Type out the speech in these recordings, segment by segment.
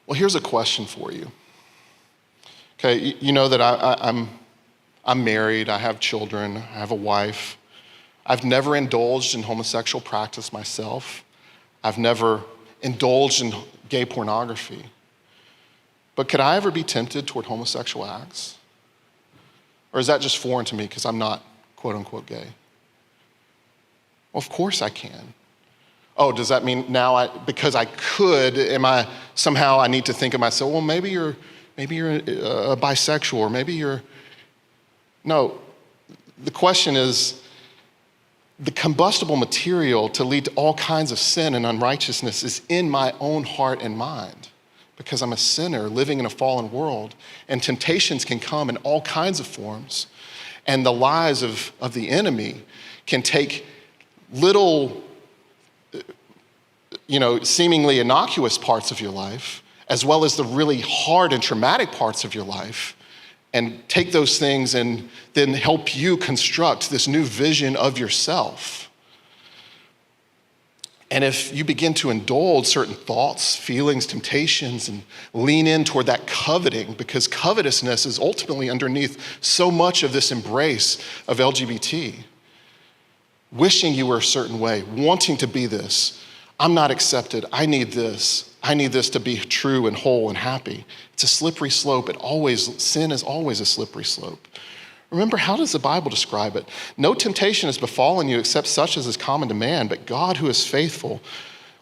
Well, here's a question for you. Okay, you know that I'm married, I have children, I have a wife. I've never indulged in homosexual practice myself. I've never indulged in gay pornography. But could I ever be tempted toward homosexual acts? Or is that just foreign to me because I'm not quote unquote gay? Well, of course I can. Oh, does that mean now because I could, I need to think of myself, well, maybe you're a bisexual, or maybe you're, no. The question is, the combustible material to lead to all kinds of sin and unrighteousness is in my own heart and mind because I'm a sinner living in a fallen world, and temptations can come in all kinds of forms, and the lies of the enemy can take little, seemingly innocuous parts of your life, as well as the really hard and traumatic parts of your life, and take those things and then help you construct this new vision of yourself. And if you begin to indulge certain thoughts, feelings, temptations, and lean in toward that coveting, because covetousness is ultimately underneath so much of this embrace of LGBT, wishing you were a certain way, wanting to be this, I'm not accepted, I need this to be true and whole and happy. It's a slippery slope. Sin is always a slippery slope. Remember, how does the Bible describe it? No temptation has befallen you except such as is common to man, but God, who is faithful,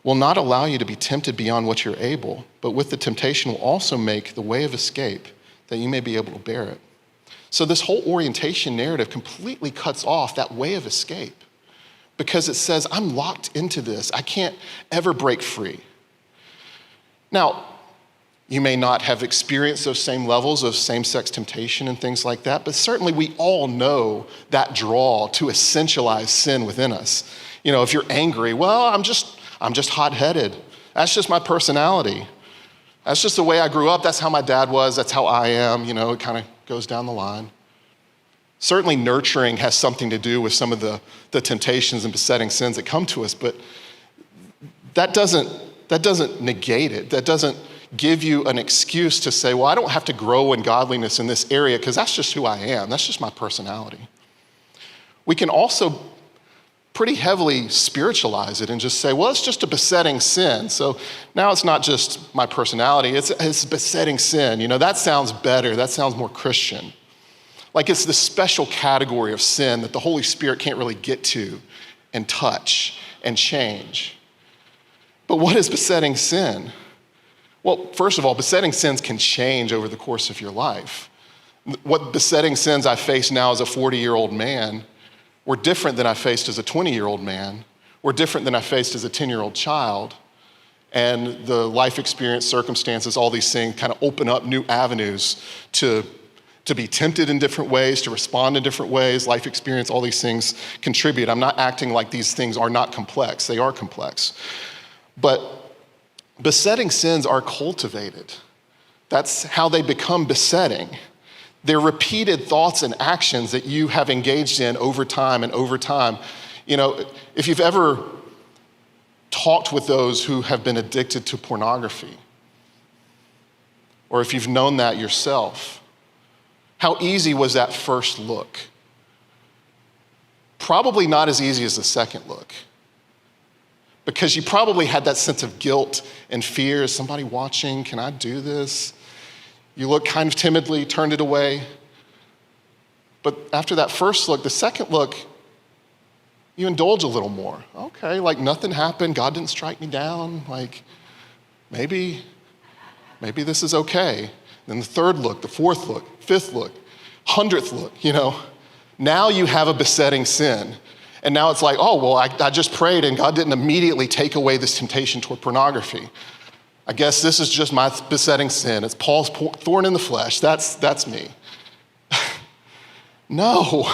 will not allow you to be tempted beyond what you're able, but with the temptation will also make the way of escape that you may be able to bear it. So this whole orientation narrative completely cuts off that way of escape because it says, I'm locked into this. I can't ever break free. Now, you may not have experienced those same levels of same-sex temptation and things like that, but certainly we all know that draw to essentialize sin within us. If you're angry, well, I'm just hot-headed. That's just my personality. That's just the way I grew up. That's how my dad was. That's how I am. It kind of goes down the line. Certainly nurturing has something to do with some of the temptations and besetting sins that come to us, but that doesn't negate it. That doesn't give you an excuse to say, well, I don't have to grow in godliness in this area because that's just who I am. That's just my personality. We can also pretty heavily spiritualize it and just say, well, it's just a besetting sin. So now it's not just my personality, it's besetting sin. That sounds better. That sounds more Christian. Like it's the special category of sin that the Holy Spirit can't really get to and touch and change. But what is besetting sin? Well, first of all, besetting sins can change over the course of your life. What besetting sins I face now as a 40-year-old man were different than I faced as a 20-year-old man, were different than I faced as a 10-year-old child. And the life experience, circumstances, all these things kind of open up new avenues to be tempted in different ways, to respond in different ways. Life experience, all these things contribute. I'm not acting like these things are not complex. They are complex. But besetting sins are cultivated. That's how they become besetting. They're repeated thoughts and actions that you have engaged in over time and over time. If you've ever talked with those who have been addicted to pornography, or if you've known that yourself, how easy was that first look? Probably not as easy as the second look. Because you probably had that sense of guilt and fear. Is somebody watching? Can I do this? You look kind of timidly, turned it away. But after that first look, the second look, you indulge a little more. Okay, like nothing happened. God didn't strike me down. Like maybe this is okay. Then the third look, the fourth look, fifth look, 100th look, Now you have a besetting sin. And now it's like, oh, well, I just prayed and God didn't immediately take away this temptation toward pornography. I guess this is just my besetting sin. It's Paul's thorn in the flesh. That's me. No,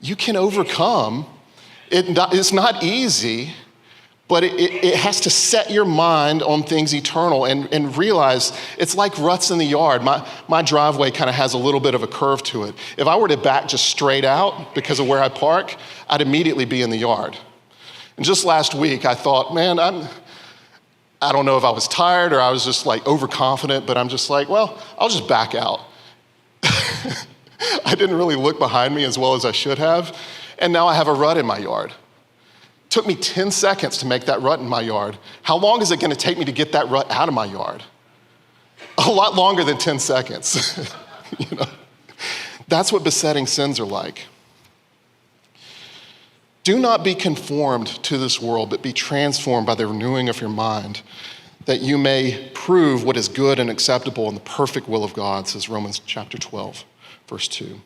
you can overcome. It's not easy, but it has to set your mind on things eternal and realize it's like ruts in the yard. My driveway kind of has a little bit of a curve to it. If I were to back just straight out because of where I park, I'd immediately be in the yard. And just last week, I thought, man, I don't know if I was tired or I was just like overconfident, but I'm just like, well, I'll just back out. I didn't really look behind me as well as I should have, and now I have a rut in my yard. It took me 10 seconds to make that rut in my yard. How long is it gonna take me to get that rut out of my yard? A lot longer than 10 seconds. You know? That's what besetting sins are like. Do not be conformed to this world, but be transformed by the renewing of your mind, that you may prove what is good and acceptable and the perfect will of God, says Romans chapter 12, verse 2.